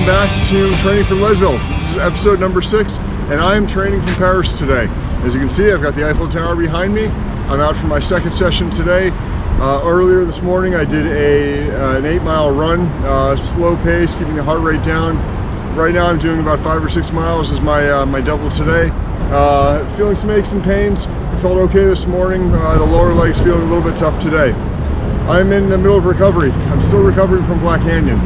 back to training from Leadville. This is episode number 6, and I am training from Paris today. As you can see, I've got the Eiffel Tower behind me. I'm out for my second session today. Earlier this morning, I did an 8-mile run, slow pace, keeping the heart rate down. Right now, I'm doing about 5 or 6 miles as my double today. Feeling some aches and pains. I felt okay this morning. The lower leg's feeling a little bit tough today. I'm in the middle of recovery. I'm still recovering from Black Canyon.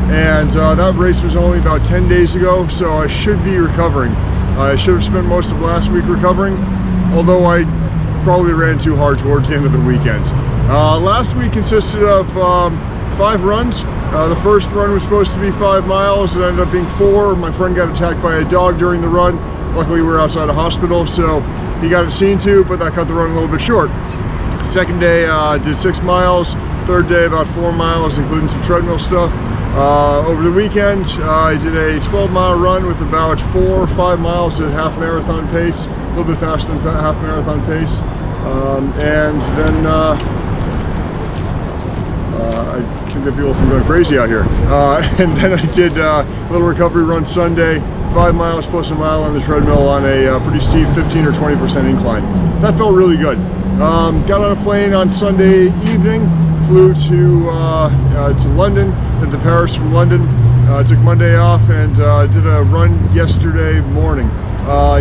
And that race was only about 10 days ago, so I should be recovering. I should have spent most of last week recovering, although I probably ran too hard towards the end of the weekend. Last week consisted of 5 runs. The first run was supposed to be 5 miles. It ended up being 4. My friend got attacked by a dog during the run. Luckily, we were outside a hospital, so he got it seen to, but that cut the run a little bit short. Second day, did 6 miles. Third day, about 4 miles, including some treadmill stuff. Over the weekend, I did a 12-mile run with about 4 or 5 miles at half marathon pace, a little bit faster than half marathon pace. And then I think that people think I'm crazy out here. And then I did a little recovery run Sunday, 5 miles plus a mile on the treadmill on a pretty steep 15 or 20% incline. That felt really good. Got on a plane on Sunday evening, flew to London, then to Paris from London. Took Monday off and did a run yesterday morning.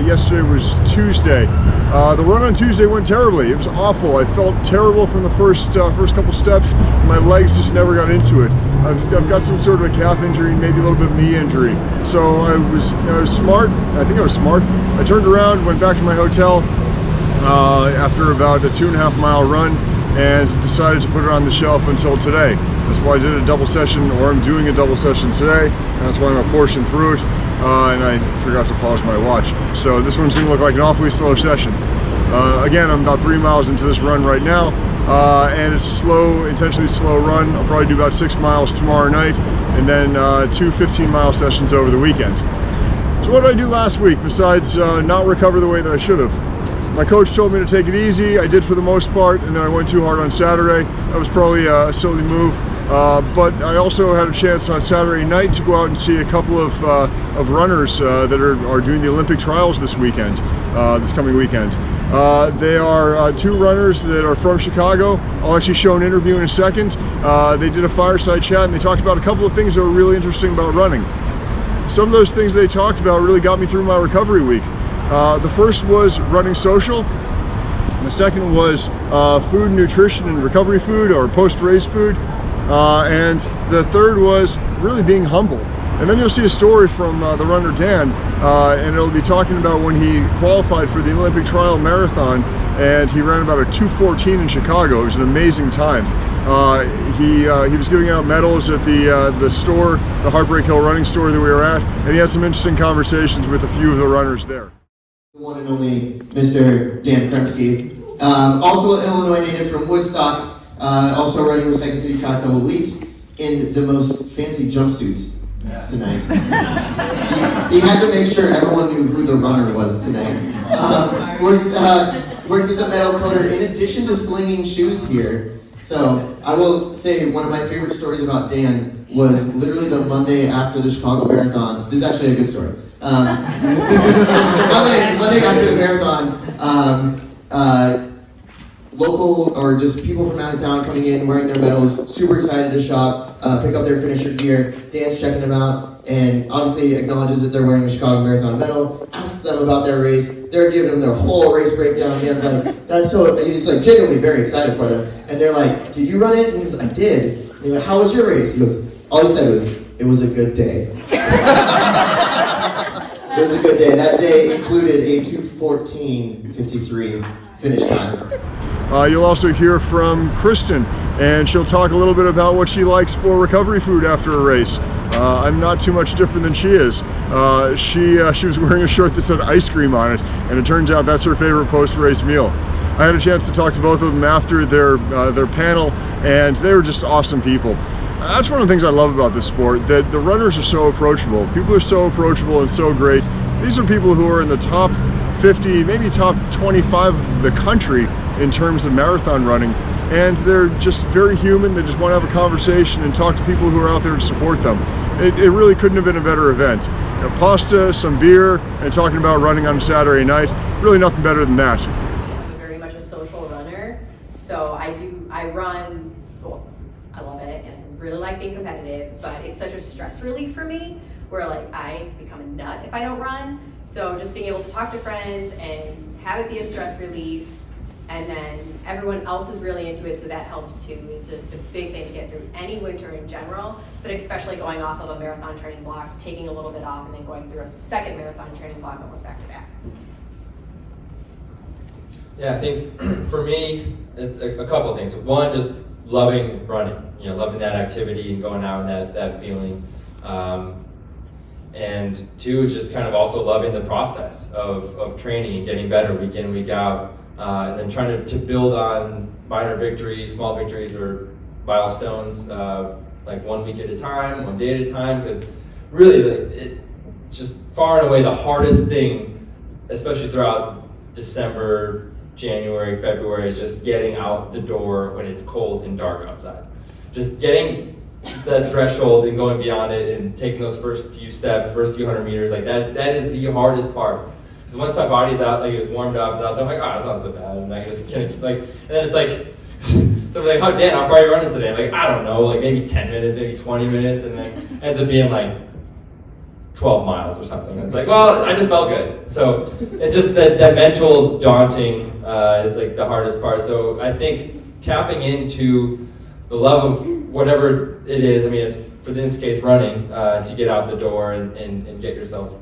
Yesterday was Tuesday. The run on Tuesday went terribly. It was awful. I felt terrible from the first couple steps. My legs just never got into it. I've got some sort of a calf injury, maybe a little bit of knee injury. So I was smart. I think I was smart. I turned around, went back to my hotel after about a 2.5 mile run, and decided to put it on the shelf until today. That's why I did a double session, or I'm doing a double session today. That's why I'm a portion through it, and I forgot to pause my watch. So this one's gonna look like an awfully slow session. Again, I'm about 3 miles into this run right now, and it's a slow, intentionally slow run. I'll probably do about 6 miles tomorrow night, and then 2 15-mile sessions over the weekend. So what did I do last week besides not recover the way that I should have? My coach told me to take it easy. I did for the most part, and then I went too hard on Saturday. That was probably a silly move. But I also had a chance on Saturday night to go out and see a couple of runners that are doing the Olympic trials this weekend, this coming weekend. They are 2 runners that are from Chicago. I'll actually show an interview in a second. They did a fireside chat, and they talked about a couple of things that were really interesting about running. Some of those things they talked about really got me through my recovery week. The first was running social. The second was food and nutrition and recovery food, or post-race food. And the third was really being humble. And then you'll see a story from the runner Dan, and it'll be talking about when he qualified for the Olympic trial marathon, and he ran about a 2:14 in Chicago. It was an amazing time. He was giving out medals at the store, the Heartbreak Hill Running store that we were at, and he had some interesting conversations with a few of the runners there. The one and only Mr. Dan Kremske, also an Illinois native from Woodstock, also running with Second City Track Club Elite in the most fancy jumpsuit tonight. He had to make sure everyone knew who the runner was tonight. Works as a metal coder in addition to slinging shoes here. So I will say one of my favorite stories about Dan was literally the Monday after the Chicago Marathon. This is actually a good story. Monday after the marathon, local or just people from out of town coming in wearing their medals, super excited to shop, pick up their finisher gear. Dan's checking them out and obviously acknowledges that they're wearing a Chicago Marathon medal, asks them about their race. They're giving him their whole race breakdown. Dan's like, that's so, he's like genuinely very excited for them. And they're like, did you run it? And he goes, I did. And they're like, how was your race? He goes, all he said was, it was a good day. It was a good day. That day included a 2:14:53 finish time. You'll also hear from Kristen, and she'll talk a little bit about what she likes for recovery food after a race. I'm not too much different than she is. She was wearing a shirt that said ice cream on it, and it turns out that's her favorite post-race meal. I had a chance to talk to both of them after their panel, and they were just awesome people. That's one of the things I love about this sport, that the runners are so approachable. People are so approachable and so great. These are people who are in the top 50, maybe top 25 of the country in terms of marathon running. and they're just very human. They just want to have a conversation and talk to people who are out there to support them. It really couldn't have been a better event. You know, pasta, some beer, and talking about running on a Saturday night, really nothing better than that. I'm very much a social runner, so I run, well, I love it and really like being competitive, but it's such a stress relief for me where like I become a nut if I don't run. So just being able to talk to friends and have it be a stress relief, and then everyone else is really into it, so that helps too. It's a big thing to get through any winter in general, but especially going off of a marathon training block, taking a little bit off, and then going through a second marathon training block almost back to back. Yeah, I think for me, it's a couple of things. One, just loving running, loving that activity and going out and that feeling. And two, is just kind of also loving the process of training and getting better week in, week out. And then trying to build on minor victories, small victories, or milestones, like 1 week at a time, 1 day at a time, because really, it just far and away the hardest thing, especially throughout December, January, February, is just getting out the door when it's cold and dark outside. Just getting that threshold and going beyond it and taking those first few steps, first few 100 meters, like that is the hardest part. Because once my body's out, like it was warmed up, it's out there, I'm like, oh, it's not so bad. And I can just kind of keep and then it's like, so I'm like, oh, Dan, how far are you running today? I'm like, I don't know, like maybe 10 minutes, maybe 20 minutes, and then it ends up being like 12 miles or something. And it's like, well, I just felt good. So it's just that mental daunting is like the hardest part. So I think tapping into the love of whatever it is, I mean, it's, for this case, running, to get out the door and get yourself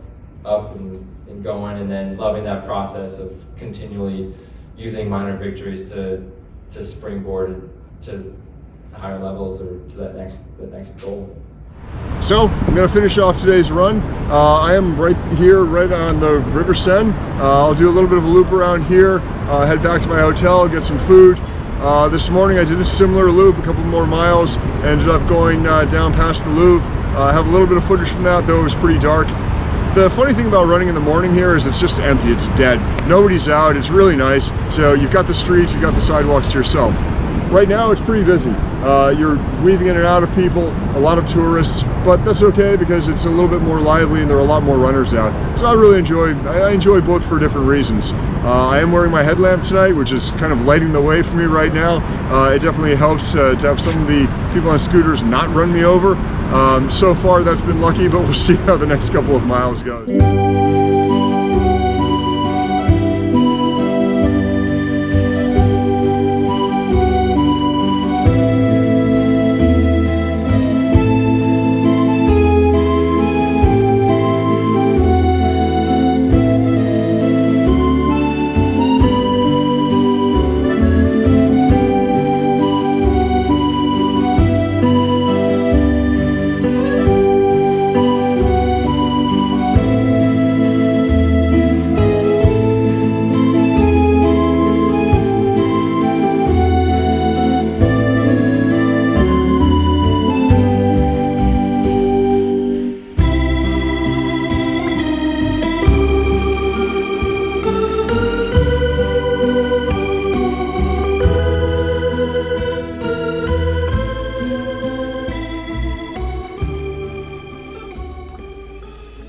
up and going, and then loving that process of continually using minor victories to springboard to higher levels or to the next goal. So I'm going to finish off today's run. I am right here, right on the River Seine. I'll do a little bit of a loop around here, head back to my hotel, get some food. This morning I did a similar loop, a couple more miles, ended up going down past the Louvre. I have a little bit of footage from that, though it was pretty dark. The funny thing about running in the morning here is it's just empty, it's dead. Nobody's out, it's really nice. So you've got the streets, you've got the sidewalks to yourself. Right now it's pretty busy. You're weaving in and out of people, a lot of tourists, but that's okay because it's a little bit more lively and there are a lot more runners out. So I enjoy both for different reasons. I am wearing my headlamp tonight, which is kind of lighting the way for me right now. It definitely helps to have some of the people on scooters not run me over. So far that's been lucky, but we'll see how the next couple of miles goes.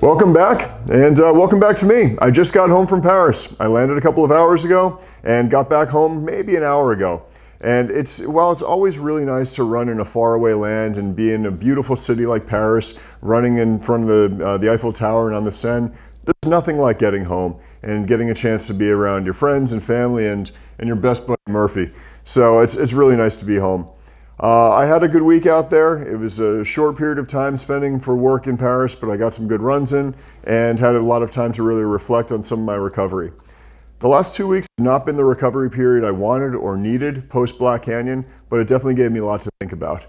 Welcome back, and welcome back to me. I just got home from Paris. I landed a couple of hours ago and got back home maybe an hour ago. And while it's always really nice to run in a faraway land and be in a beautiful city like Paris, running in front of the Eiffel Tower and on the Seine, there's nothing like getting home and getting a chance to be around your friends and family and your best buddy Murphy. So it's really nice to be home. I had a good week out there. It was a short period of time spending for work in Paris, but I got some good runs in and had a lot of time to really reflect on some of my recovery. The last 2 weeks have not been the recovery period I wanted or needed post Black Canyon, but it definitely gave me a lot to think about.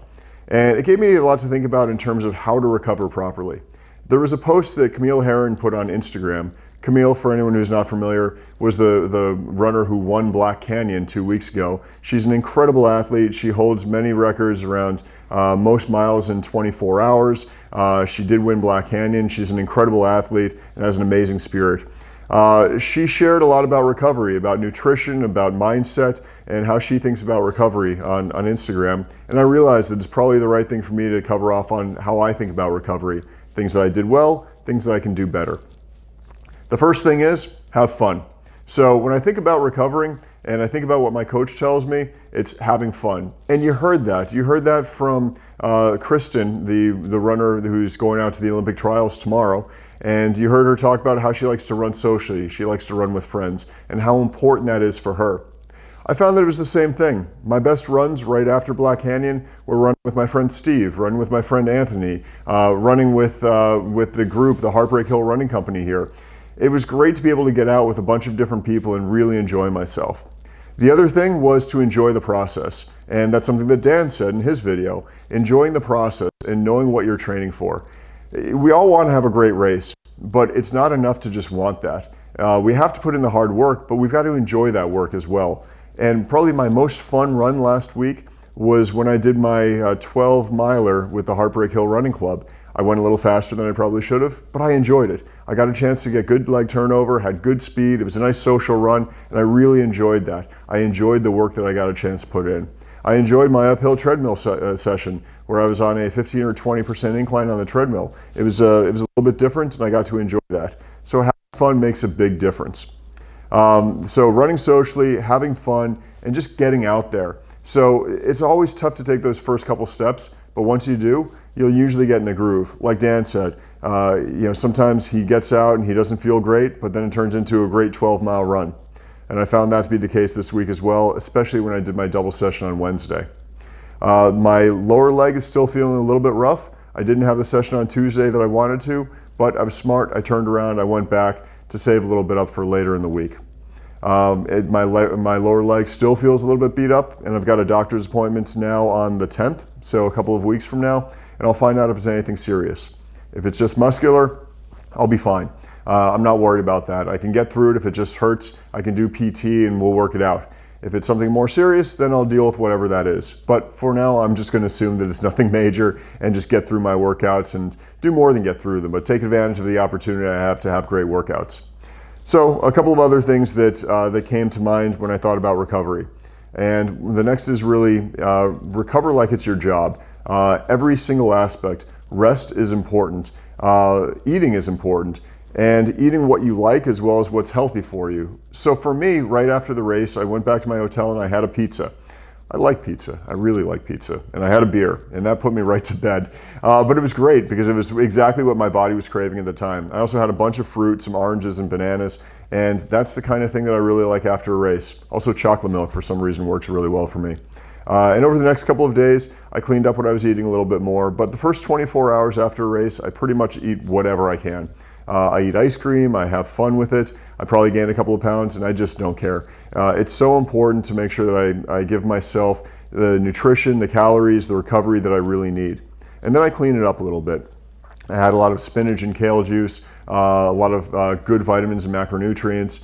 And it gave me a lot to think about in terms of how to recover properly. There was a post that Camille Herron put on Instagram. Camille, for anyone who's not familiar, was the runner who won Black Canyon 2 weeks ago. She's an incredible athlete. She holds many records around most miles in 24 hours. She did win Black Canyon. She's an incredible athlete and has an amazing spirit. She shared a lot about recovery, about nutrition, about mindset, and how she thinks about recovery on Instagram. And I realized that it's probably the right thing for me to cover off on how I think about recovery, things that I did well, things that I can do better. The first thing is have fun. So when I think about recovering and I think about what my coach tells me, it's having fun. And you heard that. You heard that from Kristen, the runner who's going out to the Olympic trials tomorrow. And you heard her talk about how she likes to run socially. She likes to run with friends and how important that is for her. I found that it was the same thing. My best runs right after Black Canyon were running with my friend Steve, running with my friend Anthony, running with the group, the Heartbreak Hill Running Company here. It was great to be able to get out with a bunch of different people and really enjoy myself. The other thing was to enjoy the process. And that's something that Dan said in his video, enjoying the process and knowing what you're training for. We all want to have a great race, but it's not enough to just want that. We have to put in the hard work, but we've got to enjoy that work as well. And probably my most fun run last week was when I did my 12 miler with the Heartbreak Hill Running Club. I went a little faster than I probably should have, but I enjoyed it. I got a chance to get good leg turnover, had good speed. It was a nice social run, and I really enjoyed that. I enjoyed the work that I got a chance to put in. I enjoyed my uphill treadmill session where I was on a 15 or 20% incline on the treadmill. It was a little bit different, and I got to enjoy that. So having fun makes a big difference. So running socially, having fun, and just getting out there. So it's always tough to take those first couple steps, but once you do, you'll usually get in the groove. Like Dan said, sometimes he gets out and he doesn't feel great, but then it turns into a great 12-mile run. And I found that to be the case this week as well, especially when I did my double session on Wednesday. My lower leg is still feeling a little bit rough. I didn't have the session on Tuesday that I wanted to, but I was smart. I turned around, I went back to save a little bit up for later in the week. My lower leg still feels a little bit beat up, and I've got a doctor's appointment now on the 10th, so a couple of weeks from now, and I'll find out if it's anything serious. If it's just muscular, I'll be fine. I'm not worried about that. I can get through it. If it just hurts, I can do PT and we'll work it out. If it's something more serious, then I'll deal with whatever that is. But for now, I'm just going to assume that it's nothing major and just get through my workouts and do more than get through them, but take advantage of the opportunity I have to have great workouts. So a couple of other things that came to mind when I thought about recovery. And the next is really recover like it's your job. Every single aspect. Rest is important. Eating is important. And eating what you like as well as what's healthy for you. So for me, right after the race, I went back to my hotel and I had a pizza. I like pizza. I really like pizza. And I had a beer, and that put me right to bed. But it was great because it was exactly what my body was craving at the time. I also had a bunch of fruit, some oranges and bananas, and that's the kind of thing that I really like after a race. Also, chocolate milk, for some reason, works really well for me. And over the next couple of days, I cleaned up what I was eating a little bit more. But the first 24 hours after a race, I pretty much eat whatever I can. I eat ice cream, I have fun with it, I probably gained a couple of pounds, and I just don't care. It's so important to make sure that I give myself the nutrition, the calories, the recovery that I really need. And then I clean it up a little bit. I had a lot of spinach and kale juice, a lot of good vitamins and macronutrients,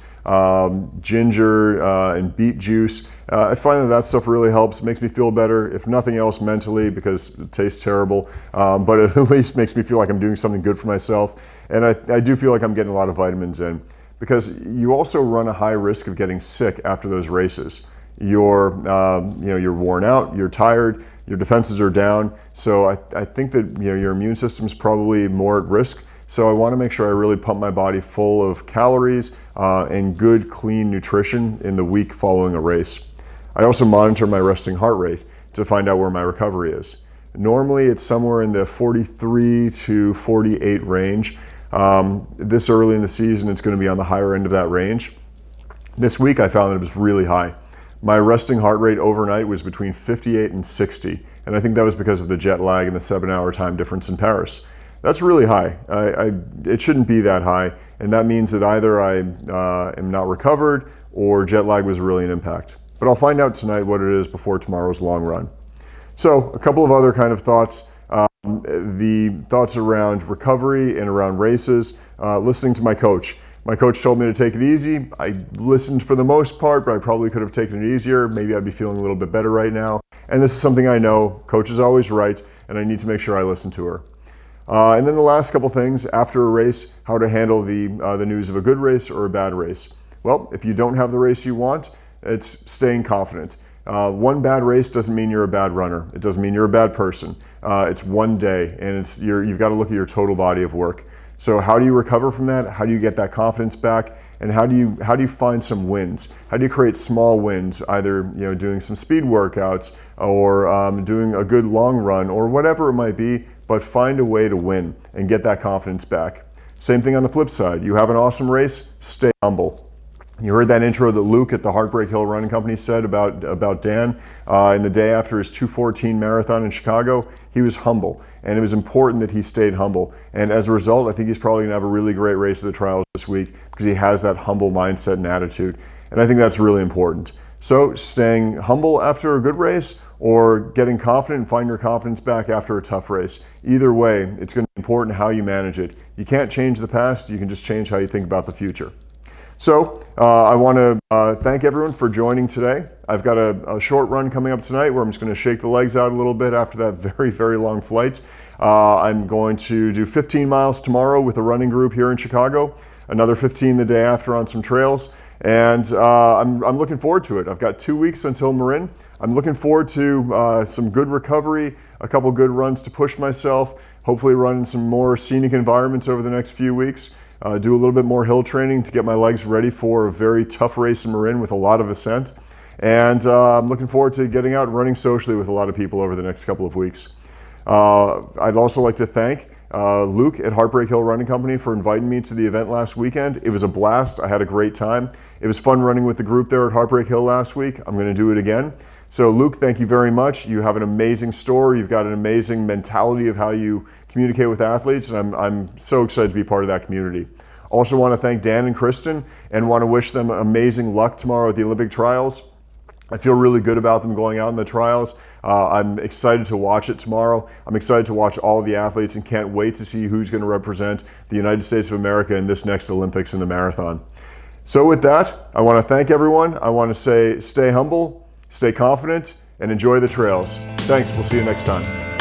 ginger and beet juice. I find that stuff really helps, makes me feel better, if nothing else mentally, because it tastes terrible, but it at least makes me feel like I'm doing something good for myself. And I do feel like I'm getting a lot of vitamins in, because you also run a high risk of getting sick after those races. You're worn out, you're tired, your defenses are down, so I think that your immune system's probably more at risk. So I want to make sure I really pump my body full of calories and good, clean nutrition in the week following a race. I also monitor my resting heart rate to find out where my recovery is. Normally it's somewhere in the 43 to 48 range. This early in the season, it's going to be on the higher end of that range. This week I found that it was really high. My resting heart rate overnight was between 58 and 60, and I think that was because of the jet lag and the 7-hour time difference in Paris. That's really high. It shouldn't be that high, and that means that either I am not recovered or jet lag was really an impact. But I'll find out tonight what it is before tomorrow's long run. So a couple of other kind of thoughts. The thoughts around recovery and around races, listening to my coach. My coach told me to take it easy. I listened for the most part, but I probably could have taken it easier. Maybe I'd be feeling a little bit better right now. And this is something I know. Coach is always right, and I need to make sure I listen to her. And then the last couple things after a race, how to handle the news of a good race or a bad race. Well, if you don't have the race you want, it's staying confident. One bad race doesn't mean you're a bad runner. It doesn't mean you're a bad person. It's one day, and you've got to look at your total body of work. So how do you recover from that? How do you get that confidence back? And how do you find some wins? How do you create small wins, either doing some speed workouts or doing a good long run or whatever it might be, but find a way to win and get that confidence back. Same thing on the flip side. You have an awesome race, stay humble. You heard that intro that Luke at the Heartbreak Hill Running Company said about Dan. In the day after his 2:14 marathon in Chicago, he was humble, and it was important that he stayed humble. And as a result, I think he's probably gonna have a really great race of the trials this week because he has that humble mindset and attitude. And I think that's really important. So staying humble after a good race or getting confident and finding your confidence back after a tough race. Either way, it's gonna be important how you manage it. You can't change the past, you can just change how you think about the future. So I want to thank everyone for joining today. I've got a short run coming up tonight where I'm just going to shake the legs out a little bit after that very, very long flight. I'm going to do 15 miles tomorrow with a running group here in Chicago, another 15 the day after on some trails, and I'm looking forward to it. I've got 2 weeks until Marin. I'm looking forward to some good recovery, a couple good runs to push myself, hopefully run in some more scenic environments over the next few weeks. Do a little bit more hill training to get my legs ready for a very tough race in Marin with a lot of ascent. And I'm looking forward to getting out and running socially with a lot of people over the next couple of weeks. I'd also like to thank Luke at Heartbreak Hill Running Company for inviting me to the event last weekend. It was a blast. I had a great time. It was fun running with the group there at Heartbreak Hill last week. I'm going to do it again. So Luke, thank you very much. You have an amazing story. You've got an amazing mentality of how you communicate with athletes, and I'm so excited to be part of that community. Also want to thank Dan and Kristen and want to wish them amazing luck tomorrow at the Olympic trials. I feel really good about them going out in the trials. I'm excited to watch it tomorrow. I'm excited to watch all the athletes and can't wait to see who's going to represent the United States of America in this next Olympics in the marathon. So with that, I want to thank everyone. I want to say stay humble, stay confident, and enjoy the trails. Thanks. We'll see you next time.